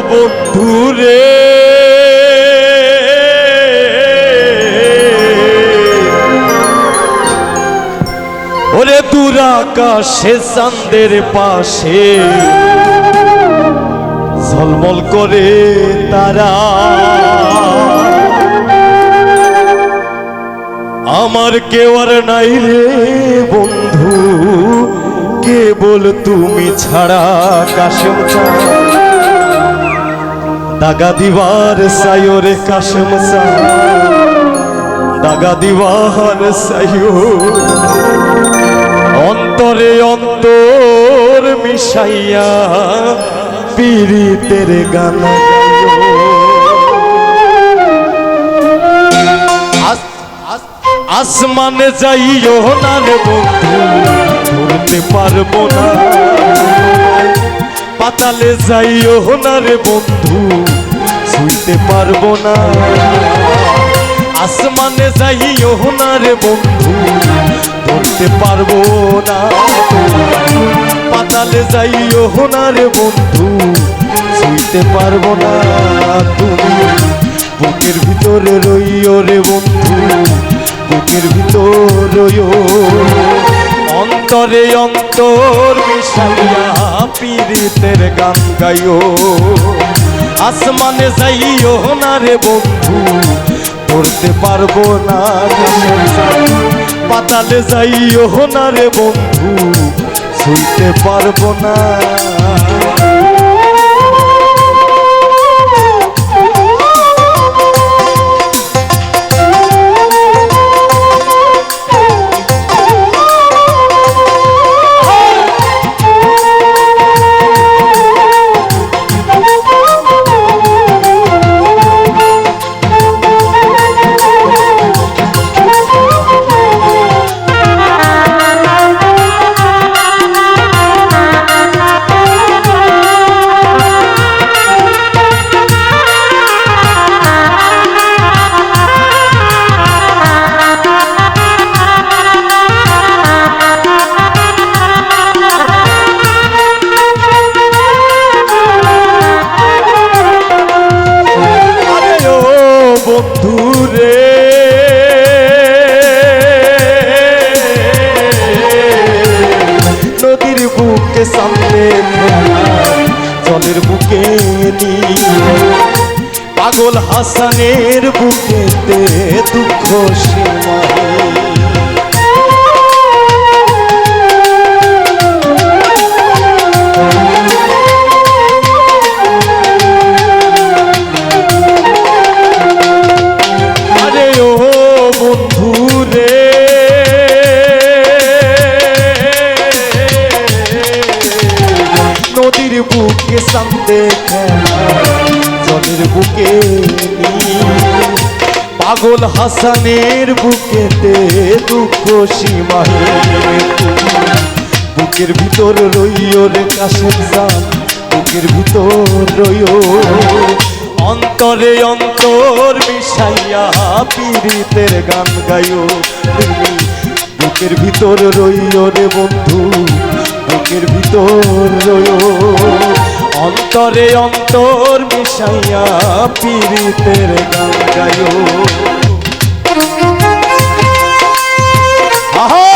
বন্ধু রে ওরে দূর আকাশে চাঁদের পাশে ঝলমল করে তারা আমার কেউ আর নাই রে বন্ধু কেবল তুমি ছাড়া কাশেম দাগা দিবার সাইও রে কাশেম দাগা দিবার সাইও অন্তরে অন্তর মিশাইয়া পীড়িতের গান আসমানে যাইও না রে বন্ধু ধরতে পারবো না পাতালে যাইও না রে বন্ধু ছুঁইতে পারবো না আসমানে যাইও না রে বন্ধু ধরতে পারবো না পাতালে যাইও না রে বন্ধু ছুঁইতে পারবো না তুমি বুকের ভিতরে রইও রে বন্ধু বুকের ভিতর রইও অন্তরে অন্তর মিশাইয়া পীড়িতের গান গাইও আসমানে যাইও না রে বন্ধু ধরতে পারবো না পাতালে যাইও না রে বন্ধু ছুঁইতে পারবো না বন্ধুরে নদীর বুকে সামনে জলের বুকে পাগল হাসানের বুকেতে দুঃখ সীমাহীন নদীর বুকে সামনে জলের বুকে পাগল হাসানের বুকেতে দুঃখ সীমাহীন বুকের ভিতর রইও রে কাশেম বুকের ভিতর রইও অন্তরে অন্তর মিশাইয়া পীড়িতের গান গাইও তুমি বুকের ভিতর রইও রে বন্ধু বুকের ভিতর রইও অন্তরে অন্তর মিশাইয়া পীড়িতের গান গাইও আহা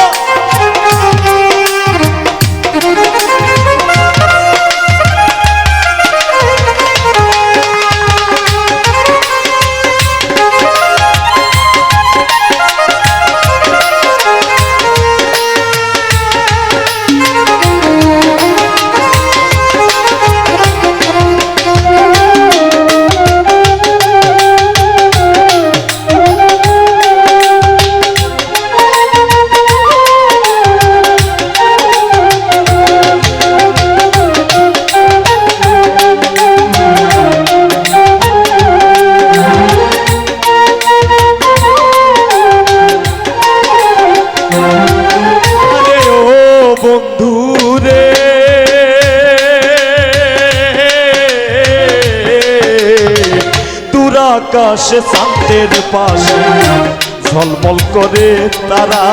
আকাশে চাঁদের পাশে ঝলমল করে তারা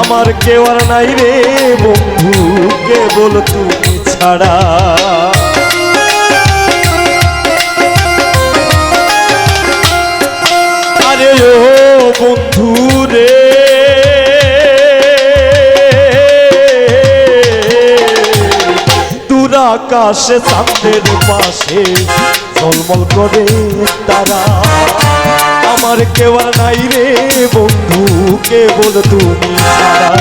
আমার কেউ আর নাই রে বন্ধু কেবল তুমি ছাড়া আকাশে চাঁদের পাশে ঝলমল করে তারা। আমার কেউ আর নাই রে বন্ধু, কেবল তুমি ছাড়া।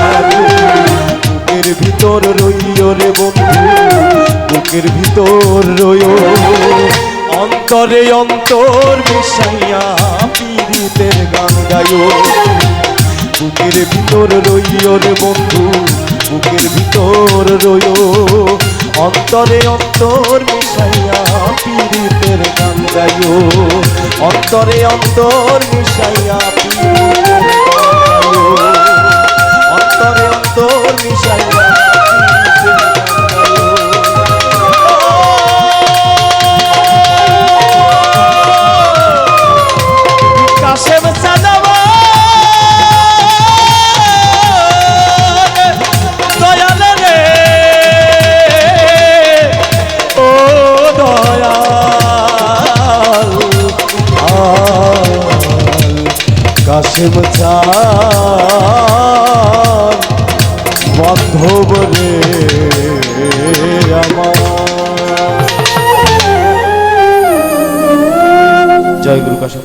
বুকের ভিতর রইও রে বন্ধু, বুকের ভিতর রইও। অন্তরে অন্তর মিশাইয়া পীড়িতের গান গাইও। বুকের ভিতর রইও রে বন্ধু, বুকের ভিতর রইও। অন্তরে অন্তর মিশাইয়া পীড়িতের গান গাইও। অন্তরে অন্তর মিশাইয়া পীড়িতের গান গাইও। অন্তরে অন্তর মিশাইয়া পীড়িতের গান গাইও। কাশেম সাজাবা দয়াল রে, ও দয়াল কাশেম চান বান্ধব রে আমার। জয় গুরু কাশেম।